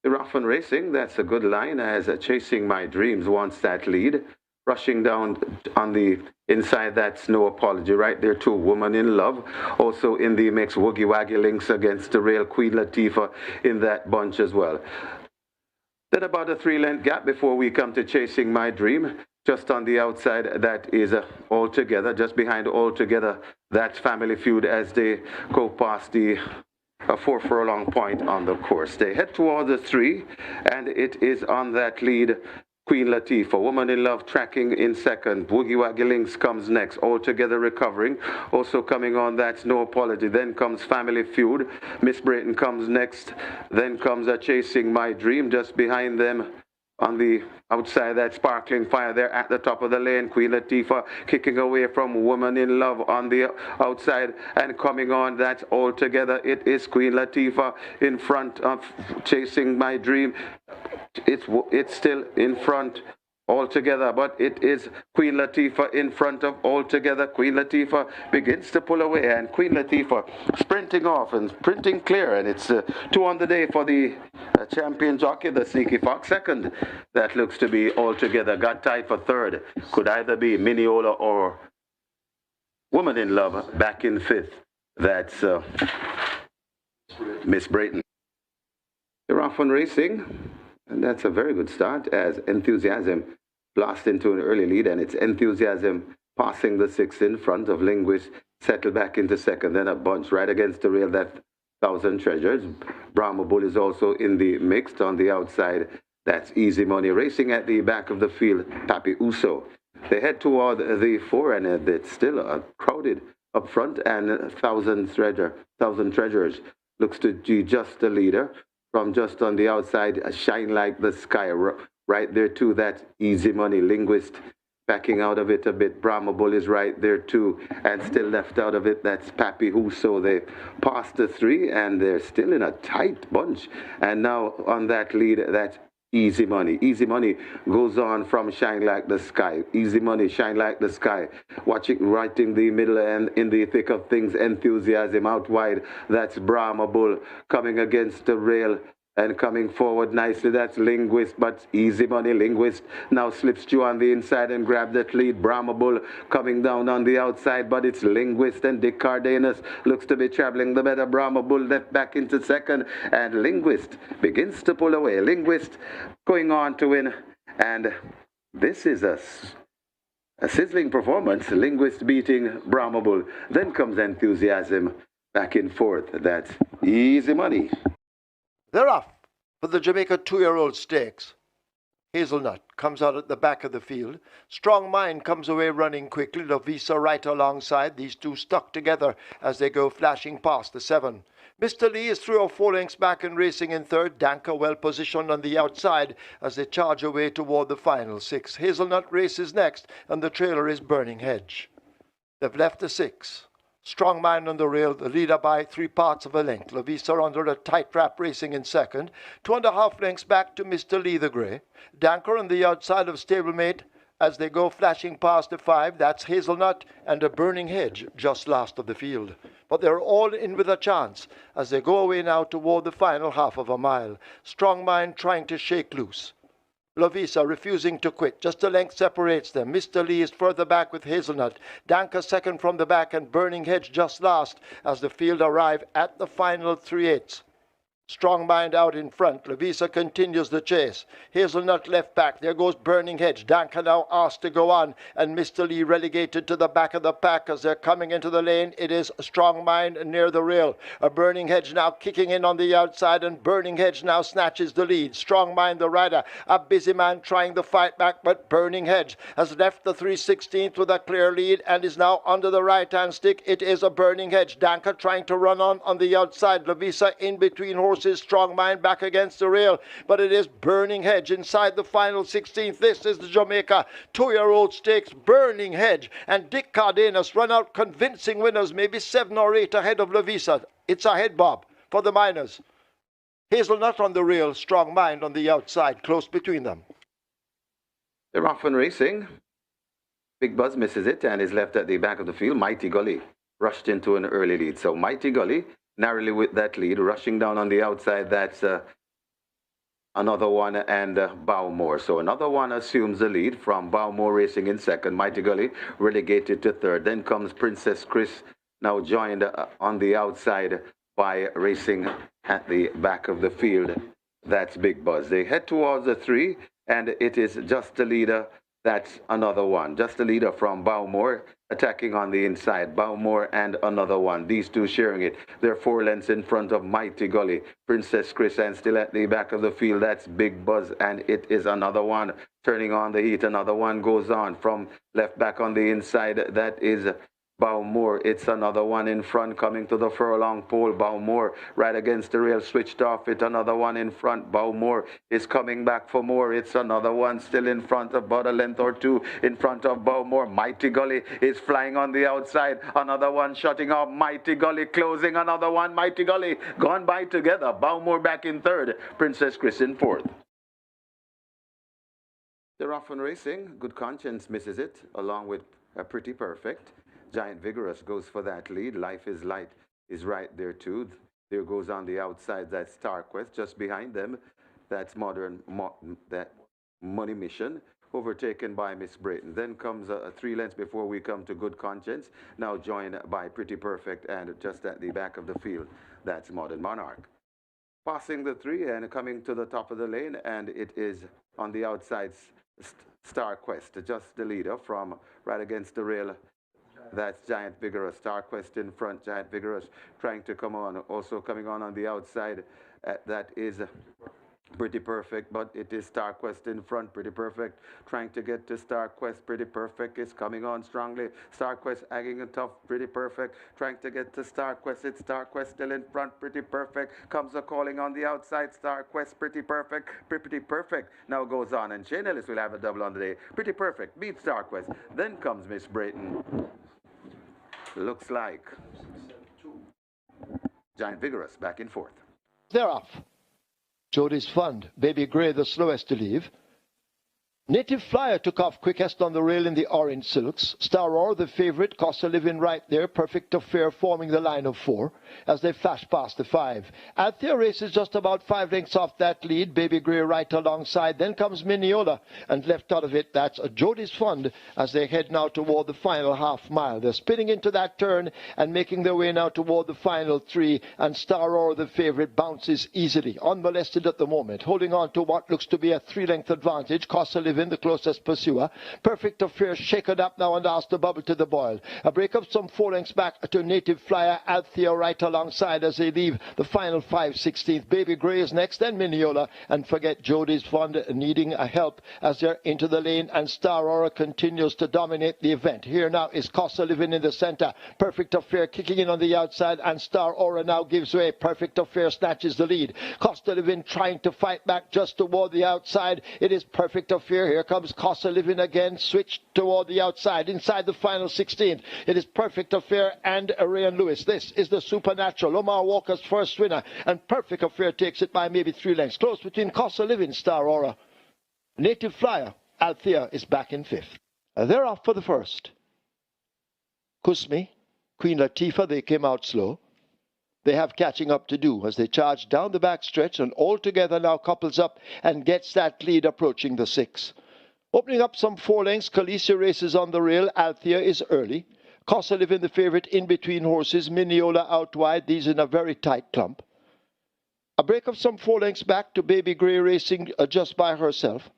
They're off and racing. That's a good line as Chasing My Dreams wants that lead. Rushing down on the inside, that's No Apology right there too. Woman in Love also in the mix. Woogie Waggy Links against the rail. Queen Latifah in that bunch as well. Then about a 3-length gap before we come to Chasing My Dream. Just on the outside, that is All Together. Just behind All Together, that's Family Feud as they go past the 4 furlong point on the course. They head towards the 3, and it is on that lead. Queen Latifah, Woman in Love tracking in second. Woogie Waggy Links comes next. All Together recovering. Also coming on, that's No Apology. Then comes Family Feud. Miss Brayton comes next. Then comes Chasing My Dream. Just behind them on the outside, that Sparkling Fire there at the top of the lane. Queen Latifah kicking away from Woman in Love on the outside, and coming on, that's All Together. It is Queen Latifah in front of Chasing My Dream. It's still in front All Together, but it is Queen Latifah in front of All Together. Queen Latifah begins to pull away, and Queen Latifah sprinting off and sprinting clear, and it's 2 on the day for the champion jockey, the Sneaky Fox. Second, that looks to be All Together. Got tied for third. Could either be Mineola or Woman in Love. Back in fifth, that's Miss Brayton. They're off on racing. And that's a very good start as Enthusiasm blast into an early lead, and it's Enthusiasm passing the 6 in front of Linguist, settle back into second, then a bunch right against the rail, that Thousand Treasures. Brahma Bull is also in the mix on the outside. That's Easy Money racing at the back of the field, Papi Uso. They head toward the 4, and it's still crowded up front, and Thousand Treasures looks to be just the leader. From just on the outside, Shine Like the Sky, right there too. That Easy Money. Linguist backing out of it a bit. Brahma Bull is right there too, and still left out of it, that's Papi Huso. They passed the 3, and they're still in a tight bunch. And now on that lead, that's Easy Money. Easy Money goes on from Shine Like the Sky. Easy Money, Shine Like the Sky. Watching right in the middle and in the thick of things. Enthusiasm out wide. That's Brahma Bull coming against the rail and coming forward nicely. That's Linguist, but Easy Money. Linguist now slips through on the inside and grab that lead. Brahma Bull coming down on the outside, but it's Linguist, and Dick Cardenas looks to be traveling the better. Brahma Bull left back into second, and Linguist begins to pull away. Linguist going on to win, and this is a sizzling performance. Linguist beating Brahma Bull. Then comes Enthusiasm back in fourth. That's Easy Money. They're off for the Jamaica 2-year-old stakes. Hazelnut comes out at the back of the field. Strong Mind comes away running quickly. Lovisa right alongside. These two stuck together as they go flashing past the 7. Mr. Lee is 3 or 4 lengths back and racing in third. Danker well positioned on the outside as they charge away toward the final 6. Hazelnut races next, and the trailer is Burning Hedge. They've left the 6. Strong Mind on the rail, the leader by 3 parts of a length. Lovisa under a tight wrap racing in second. 2.5 lengths back to Mr. Lee the Grey. Danker on the outside of stablemate as they go flashing past the 5. That's Hazelnut and a Burning Hedge just last of the field. But they're all in with a chance as they go away now toward the final half of a mile. Strong Mind trying to shake loose. Lovisa refusing to quit. Just a length separates them. Mr. Lee is further back with Hazelnut. Danker second from the back, and Burning Hedge just last as the field arrive at the final 3/8. Strong Mind out in front. Lovisa continues the chase. Hazelnut left back. There goes Burning Hedge. Danker now asked to go on, and Mr. Lee relegated to the back of the pack as they're coming into the lane. It is Strong Mind near the rail. A Burning Hedge now kicking in on the outside, and Burning Hedge now snatches the lead. Strong Mind the rider. A Busy Man trying to fight back, but Burning Hedge has left the 3/16 with a clear lead and is now under the right-hand stick. It is a Burning Hedge. Danker trying to run on the outside. Lovisa in between horses. Strong Mind back against the rail, but it is Burning Hedge inside the final 16th. This is the Jamaica 2-year-old stakes. Burning Hedge and Dick Cardenas run out convincing winners, maybe 7 or 8 ahead of Lovisa. It's a head bob for the minors. Hazelnut on the rail, Strong Mind on the outside, close between them. They're off and racing. Big Buzz misses it and is left at the back of the field. Mighty Gully rushed into an early lead. So Mighty Gully narrowly with that lead, rushing down on the outside. That's another one, and Bowmore. So another one assumes the lead from Bowmore racing in second. Mighty Gully relegated to third. Then comes Princess Chris, now joined on the outside by racing at the back of the field. That's Big Buzz. They head towards the 3, and it is just the leader. That's another one. Just the leader from Bowmore attacking on the inside. Bowmore and another one. These two sharing it. They're 4 lengths in front of Mighty Gully. Princess Chris, and still at the back of the field. That's Big Buzz, and it is another one turning on the heat. Another one goes on from left back on the inside. That is Bowmore. It's another one in front coming to the furlong pole. Bowmore right against the rail, switched off it. Another one in front. Bowmore is coming back for more. It's another one still in front, about a length or 2 in front of Bowmore. Mighty Gully is flying on the outside. Another one shutting off. Mighty Gully closing. Another one. Mighty Gully gone by together. Bowmore back in third. Princess Chris in fourth. They're off and racing. Good Conscience misses it along with Pretty Perfect. Giant Vigorous goes for that lead. Life is Light is right there too. There goes on the outside, that's Star Quest. Just behind them, that's that Money Mission, overtaken by Miss Brayton. Then comes 3 lengths before we come to Good Conscience, now joined by Pretty Perfect, and just at the back of the field, that's Modern Monarch. Passing the 3 and coming to the top of the lane, and it is on the outside, Star Quest, just the leader from right against the rail. That's Giant Vigorous. Star Quest in front. Giant Vigorous trying to come on. Also coming on the outside. That is Pretty Perfect, but it is Star Quest in front. Pretty Perfect trying to get to Star Quest. Pretty Perfect is coming on strongly. Star Quest hanging it tough. Pretty Perfect trying to get to Star Quest. It's Star Quest still in front. Pretty Perfect comes a calling on the outside. Star Quest, Pretty Perfect. Pretty Perfect now goes on, and Shane Ellis will have a double on the day. Pretty Perfect beats Star Quest. Then comes Miss Brayton. Looks like Giant Vigorous back in fourth. They're off. Jody's Fund, Baby Grey the slowest to leave. Native Flyer took off quickest on the rail in the orange silks. Star Roar, the favourite, cost a living right there. Perfect Affair forming the line of 4 as they flash past the 5. Althea races just about 5 lengths off that lead. Baby Grey right alongside. Then comes Mineola, and left out of it, that's Jody's Fund as they head now toward the final half mile. They're spinning into that turn and making their way now toward the final 3. And Star Roar, the favourite, bounces easily, unmolested at the moment, holding on to what looks to be a 3-length advantage. Cost a living, the closest pursuer. Perfect Affair shaken up now and asked to bubble to the boil. A break of some 4 lengths back to Native Flyer. Althea right alongside as they leave the final 5/16. Baby Grey is next, then Mineola, and forget Jody's Fund needing a help as they're into the lane, and Star Aura continues to dominate the event. Here now is Costa Living in the center. Perfect Affair kicking in on the outside, and Star Aura now gives way. Perfect Affair snatches the lead. Costa Living trying to fight back just toward the outside. It is Perfect Affair. Here comes Costa Living again, switched toward the outside. Inside the final 16th, it is Perfect Affair and Rayan Lewis. This is the Supernatural, Omar Walker's first winner, and Perfect Affair takes it by maybe 3 lengths. Close between Costa Living, Star Aura. Native Flyer, Althea is back in 5th. They're off for the first. Kusmi, Queen Latifah, they came out slow. They have catching up to do as they charge down the back stretch, and all together now couples up and gets that lead approaching the 6. Opening up some 4 lengths, Khaleesi races on the rail. Althea is early. Costa Living, the favourite, in between horses. Mineola out wide. These in a very tight clump. A break of some 4 lengths back to Baby Grey racing just by herself.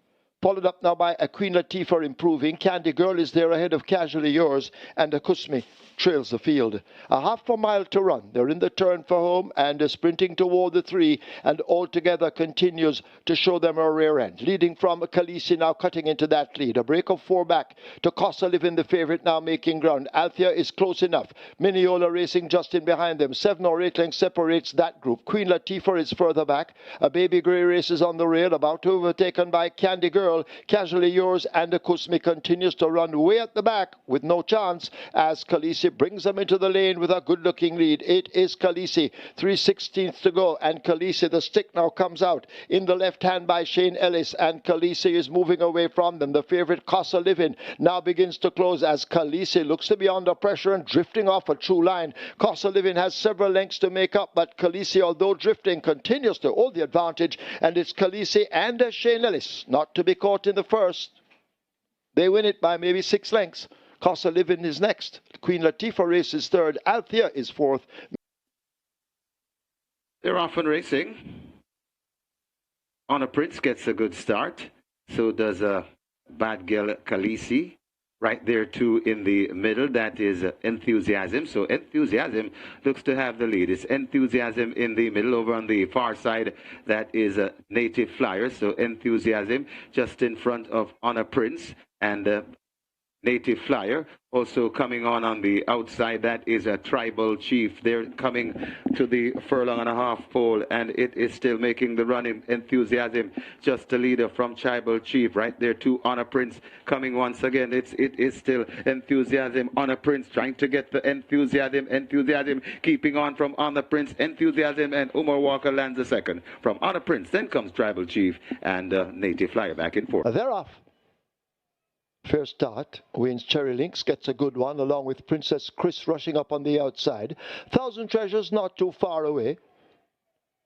Followed up now by a Queen Latifah improving. Candy Girl is there ahead of Casually Yours, and a Kusmi trails the field. A half a mile to run. They're in the turn for home and sprinting toward the 3, and altogether continues to show them a rear end. Leading from Khaleesi now cutting into that lead. A break of 4 back to Costa Living, the favourite, now making ground. Althea is close enough. Mineola racing just in behind them. 7 or 8 lengths separates that group. Queen Latifah is further back. A Baby Grey races on the rail, about to be overtaken by Candy Girl. Girl, Casually Yours, and the Kusmi continues to run way at the back with no chance as Khaleesi brings them into the lane with a good-looking lead. It is Khaleesi, 3/16 to go, and Khaleesi, the stick now comes out in the left hand by Shane Ellis, and Khaleesi is moving away from them. The favourite Casa Living now begins to close as Khaleesi looks to be under pressure and drifting off a true line. Casa Living has several lengths to make up, but Khaleesi, although drifting, continues to hold the advantage, and it's Khaleesi and Shane Ellis not to be caught in the first. They win it by maybe 6 lengths. Casa Living is next. Queen Latifah races third. Althea is fourth. They're off and racing. Honor Prince gets a good start. So does Bad Girl Khaleesi. Right there too in the middle, that is Enthusiasm. So Enthusiasm looks to have the lead. It's Enthusiasm in the middle. Over on the far side, that is Native Flyer. So Enthusiasm just in front of Honor Prince and Native Flyer. Also coming on the outside, that is a Tribal Chief. They're coming to the furlong and a half pole, and it is still making the run in Enthusiasm. Just a leader from Tribal Chief. Right there to Honor Prince coming once again. It is still Enthusiasm. Honor Prince trying to get the Enthusiasm. Enthusiasm keeping on from Honor Prince. Enthusiasm, and Umar Walker lands a second from Honor Prince. Then comes Tribal Chief and Native Flyer back and forth. They're off. Fair start. Wayne's Cherry Links gets a good one along with Princess Chris rushing up on the outside. Thousand Treasures not too far away.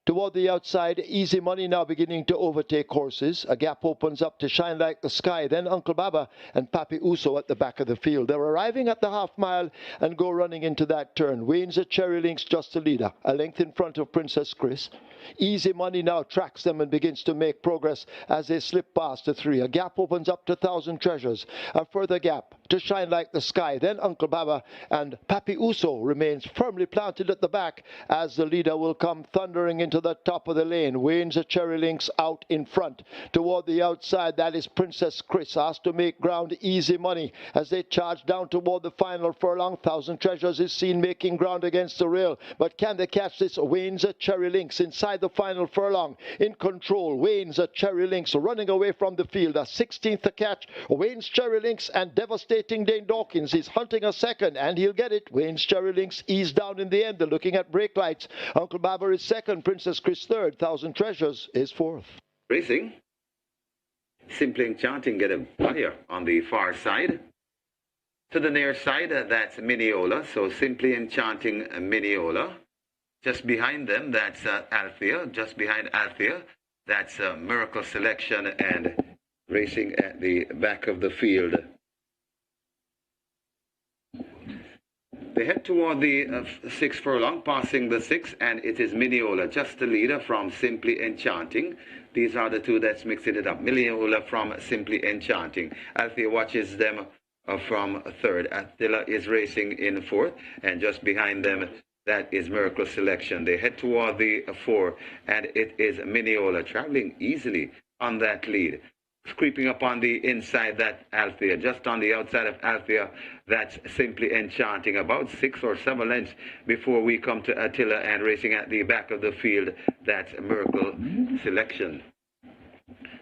Toward the outside, Easy Money now beginning to overtake horses. A gap opens up to Shine Like the Sky. Then Uncle Baba and Papi Uso at the back of the field. They're arriving at the half mile and go running into that turn. Wayne's Cherry Links just a leader, a length in front of Princess Chris. Easy Money now tracks them and begins to make progress as they slip past the 3. A gap opens up to Thousand Treasures. A further gap to Shine Like the Sky. Then Uncle Baba and Papi Uso remains firmly planted at the back as the leader will come thundering into the top of the lane. Wayne's Cherry Links out in front. Toward the outside, that is Princess Chris asked to make ground. Easy Money as they charge down toward the final furlong. Thousand Treasures is seen making ground against the rail, but can they catch this? Wayne's Cherry Links inside the final furlong in control. Wayne's Cherry Links running away from the field. A 16th to catch. Wayne's Cherry Links and devastating Dane Dawkins is hunting a second, and he'll get it. Wayne's Cherry Links eased down in the end. They're looking at brake lights. Uncle Baba is second. Princess Chris third. Thousand Treasures is fourth. Racing. Simply Enchanting get a flyer on the far side. To the near side, that's Mineola. So Simply Enchanting Mineola. Just behind them, that's Althea. Just behind Althea, that's Miracle Selection, and racing at the back of the field. They head toward the 6 furlong, passing the 6, and it is Mineola, just the leader from Simply Enchanting. These are the two that's mixing it up. Mineola from Simply Enchanting. Althea watches them from third. Attila is racing in fourth, and just behind them, that is Miracle Selection. They head toward the 4, and it is Mineola traveling easily on that lead. Creeping up on the inside, that Althea. Just on the outside of Althea, that's Simply Enchanting. About 6 or 7 lengths before we come to Attila, and racing at the back of the field, that's Miracle Selection.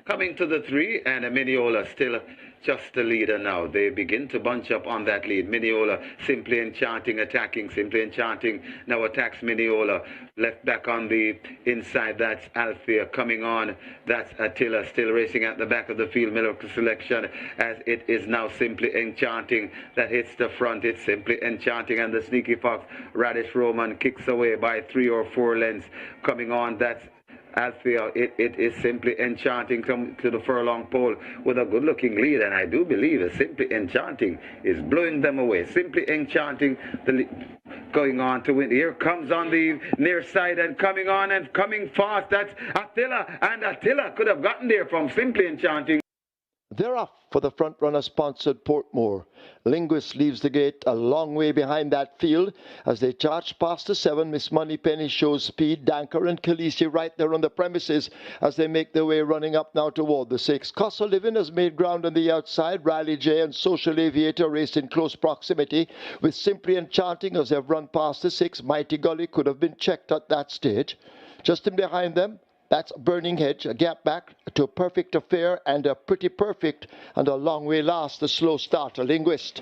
Coming to the 3, and Mineola still just the leader now. They begin to bunch up on that lead. Mineola, Simply Enchanting attacking. Simply Enchanting now attacks Mineola. Left back on the inside, that's Althea. Coming on, that's Attila. Still racing at the back of the field. Miracle Selection, as it is now Simply Enchanting that hits the front. It's Simply Enchanting, and the Sneaky Fox Radish Roman kicks away by 3 or 4 lengths. Coming on, that's Althea. It is Simply Enchanting come to the furlong pole with a good looking lead, and I do believe that Simply Enchanting is blowing them away. Simply Enchanting going on to win. Here comes on the near side and coming on and coming fast, that's Attila, and Attila could have gotten there from Simply Enchanting. They're off for the front-runner-sponsored Portmore. Linguist leaves the gate a long way behind that field. As they charge past the 7, Miss Moneypenny shows speed. Danker and Khaleesi right there on the premises as they make their way running up now toward the 6. Casa Living has made ground on the outside. Riley J and Social Aviator raced in close proximity with Simply Enchanting as they've run past the 6. Mighty Gully could have been checked at that stage. Just in behind them, That's Burning Hedge, a gap back to Perfect Affair and a Pretty Perfect, and a long way last, the slow starter, Linguist.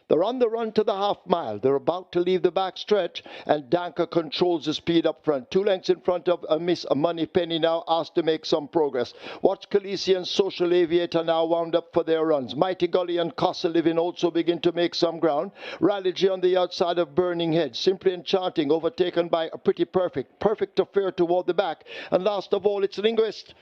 They're on the run to the half mile. They're about to leave the back stretch, and Danka controls the speed up front. 2 lengths in front of Miss Money Penny, now asked to make some progress. Watch Khaleesi and Social Aviator now wound up for their runs. Mighty Gully and Costa Living also begin to make some ground. Rally on the outside of Burning Hedge. Simply Enchanting overtaken by a Pretty Perfect. Perfect Affair toward the back. And last of all, it's Linguist.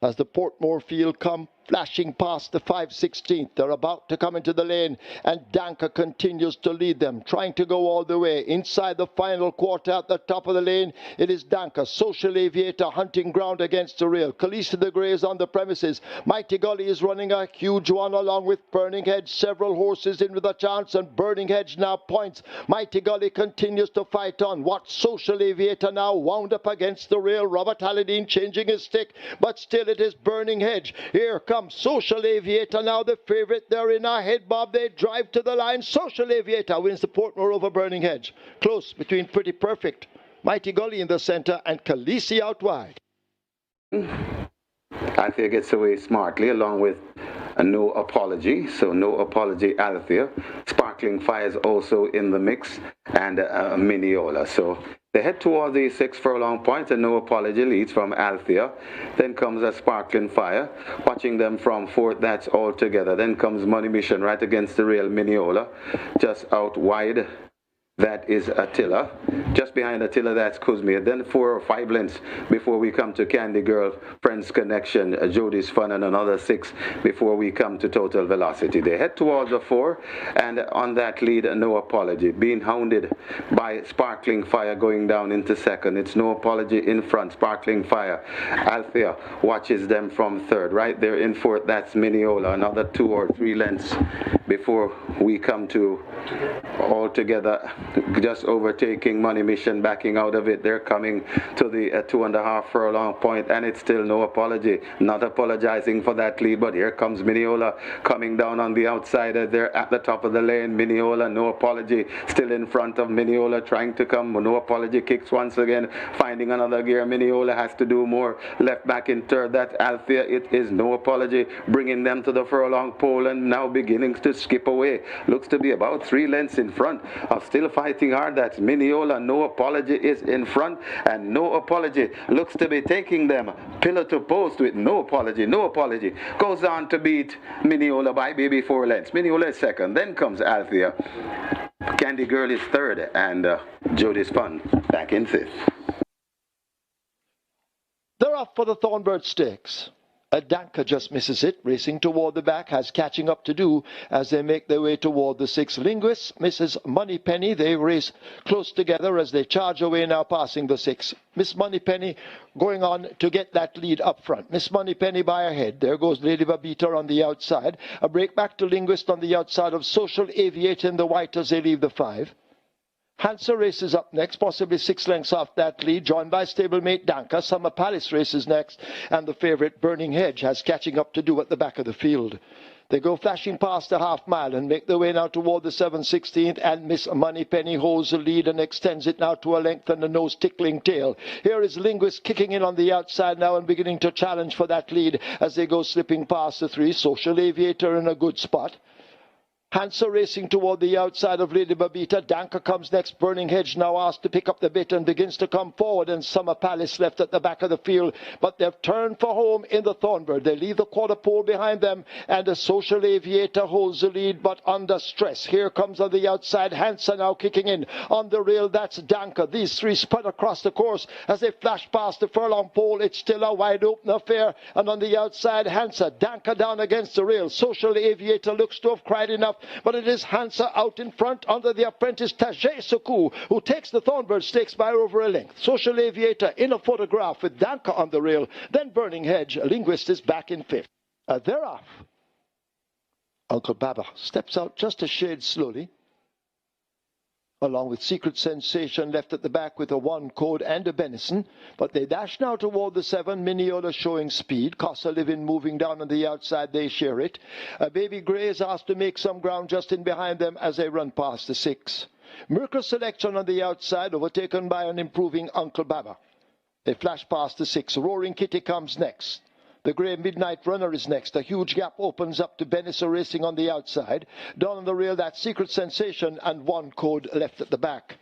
As the Portmore field come flashing past the 5/16th. They're about to come into the lane, and Danka continues to lead them, trying to go all the way. Inside the final quarter at the top of the lane, it is Danka. Social Aviator hunting ground against the rail. Khaleesi the Grey is on the premises. Mighty Gully is running a huge one along with Burning Hedge. Several horses in with a chance, and Burning Hedge now points. Mighty Gully continues to fight on. Watch Social Aviator now wound up against the rail. Robert Halladine changing his stick, but still it is Burning Hedge. Here comes Social Aviator now, the favourite. They're in ahead, Bob. They drive to the line. Social Aviator wins the Portmore over Burning Hedge. Close between Pretty Perfect, Mighty Gully in the centre, and Khaleesi out wide. Althea gets away smartly along with a No Apology. So No Apology, Althea. Sparkling Fire is also in the mix, and Mineola. So they head toward the 6 furlong point, and No Apology leads from Althea. Then comes a Sparkling Fire. Watching them from 4th, that's All Together. Then comes Money Mission right against the rail, Mineola. Just out wide, that is Attila. Just behind Attila, that's Kuzmia. Then 4 or 5 lengths before we come to Candy Girl, Friends Connection, Jody's Fun, and another 6 before we come to Total Velocity. They head towards the 4, and on that lead, No Apology, being hounded by Sparkling Fire going down into second. It's No Apology in front, Sparkling Fire. Althea watches them from 3rd. Right there in 4th, that's Mineola. Another 2 or 3 lengths before we come to All Together, just overtaking Money Mission, backing out of it. They're coming to the 2.5 furlong point, and it's still No Apology. Not apologizing for that lead, but here comes Mineola coming down on the outside. They're at the top of the lane. Mineola, No Apology still in front of Mineola, trying to come. No Apology kicks once again, finding another gear. Mineola has to do more. Left back in 3rd, that's Althea. It is No Apology bringing them to the furlong pole, and now beginning to skip away. Looks to be about 3 lengths in front of still fighting hard. That's Mineola. No Apology is in front, and No Apology looks to be taking them pillar to post with No Apology. No Apology goes on to beat Mineola by maybe 4 lengths. Mineola is 2nd. Then comes Althea. Candy Girl is 3rd, and Jody's Fun back in 5th. They're off for the Thornbird Stakes. Danka just misses it, racing toward the back, has catching up to do as they make their way toward the 6. Linguist, Mrs. Moneypenny, they race close together as they charge away now, passing the 6. Miss Moneypenny going on to get that lead up front. Miss Moneypenny by her head. There goes Lady Babita on the outside. A break back to Linguist on the outside of Social Aviator in the white as they leave the 5. Hansa races up next, possibly 6 lengths off that lead, joined by stablemate Danka. Summer Palace races next, and the favourite Burning Hedge has catching up to do at the back of the field. They go flashing past the half mile and make their way now toward the 7/16th, and Miss Moneypenny holds the lead and extends it now to a length and a nose-tickling tail. Here is Linguist kicking in on the outside now and beginning to challenge for that lead as they go slipping past the 3. Social Aviator in a good spot. Hansa racing toward the outside of Lady Babita. Danka comes next. Burning Hedge now asked to pick up the bit and begins to come forward, and Summer Palace left at the back of the field, but they've turned for home in the Thornbird. They leave the quarter pole behind them, and the Social Aviator holds the lead but under stress. Here comes on the outside Hansa now kicking in on the rail. That's Danka. These 3 spud across the course as they flash past the furlong pole. It's still a wide open affair, and on the outside Hansa. Danka down against the rail. Social Aviator looks to have cried enough, but it is Hansa out in front under the apprentice Tajay Suku, who takes the Thornbird Stakes by over a length. Social Aviator in a photograph with Danka on the rail. Then Burning Hedge. Linguist is back in 5th. They're off. Uncle Baba steps out just a shade slowly, along with Secret Sensation left at the back with a 1 code and a Benison. But they dash now toward the 7. Mineola showing speed. Costa Living moving down on the outside. They share it. Baby Grey is asked to make some ground just in behind them as they run past the 6. Mercury Selection on the outside, overtaken by an improving Uncle Baba. They flash past the 6. Roaring Kitty comes next. The Grey Midnight Runner is next. A huge gap opens up to Benissa racing on the outside. Down on the rail, that Secret Sensation and One Code left at the back.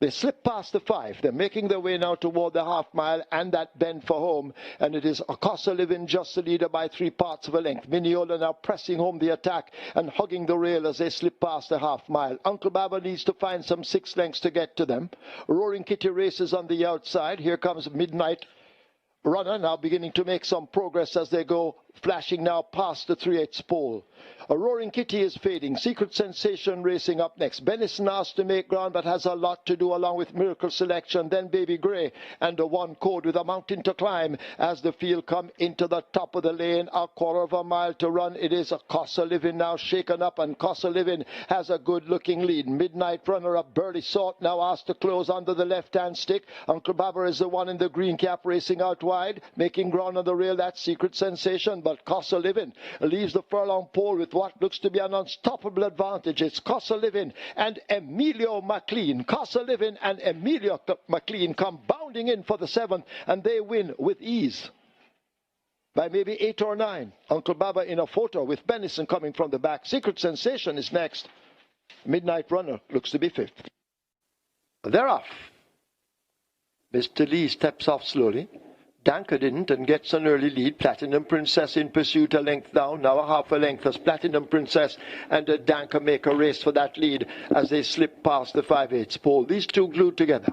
They slip past the 5. They're making their way now toward the half mile and that bend for home. And it is Acosta Living just the leader by 3 parts of a length. Mineola now pressing home the attack and hugging the rail as they slip past the half mile. Uncle Baba needs to find some 6 lengths to get to them. Roaring Kitty races on the outside. Here comes Midnight Runner now beginning to make some progress as they go, flashing now past the 3/8 pole. A Roaring Kitty is fading. Secret Sensation racing up next. Benison asked to make ground but has a lot to do along with Miracle Selection. Then Baby Grey and a One Code with a mountain to climb as the field come into the top of the lane. A quarter of a mile to run. It is a Casa Living now shaken up, and Casa Living has a good looking lead. Midnight Runner, a Burley Salt now asked to close under the left hand stick. Uncle Baba is the one in the green cap racing out wide, making ground on the rail. That Secret Sensation, but Casa Living leaves the furlong pole with what looks to be an unstoppable advantage. It's Casa Living and Emilio McLean. Casa Living and Emilio McLean come bounding in for the 7th, and they win with ease by maybe 8 or 9. Uncle Baba in a photo with Benison coming from the back. Secret Sensation is next. Midnight Runner looks to be 5th. They're off. Mr. Lee steps off slowly. Danker didn't and gets an early lead. Platinum Princess in pursuit, a length down, now a half a length as Platinum Princess and Danker make a race for that lead as they slip past the 5/8 pole. These two glued together.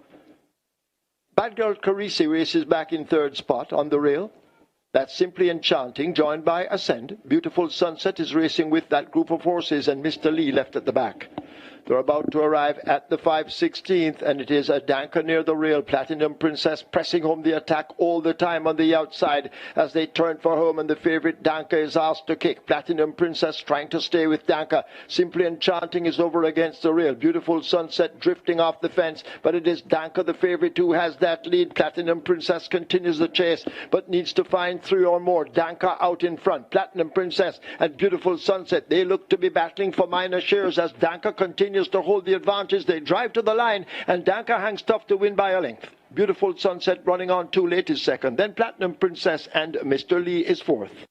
Bad Girl Carisi races back in 3rd spot on the rail. That's Simply Enchanting, joined by Ascend. Beautiful Sunset is racing with that group of horses, and Mr. Lee left at the back. They're about to arrive at the 5/16th, and it is a Danker near the rail. Platinum Princess pressing home the attack all the time on the outside as they turn for home, and the favourite Danker is asked to kick. Platinum Princess trying to stay with Danker. Simply Enchanting is over against the rail. Beautiful Sunset drifting off the fence, but it is Danker, the favourite, who has that lead. Platinum Princess continues the chase, but needs to find 3 or more. Danker out in front. Platinum Princess and Beautiful Sunset, they look to be battling for minor shares as Danker continues to hold the advantage. They drive to the line, and Danker hangs tough to win by a length. Beautiful Sunset running on too late is 2nd. Then Platinum Princess and Mr. Lee is 4th.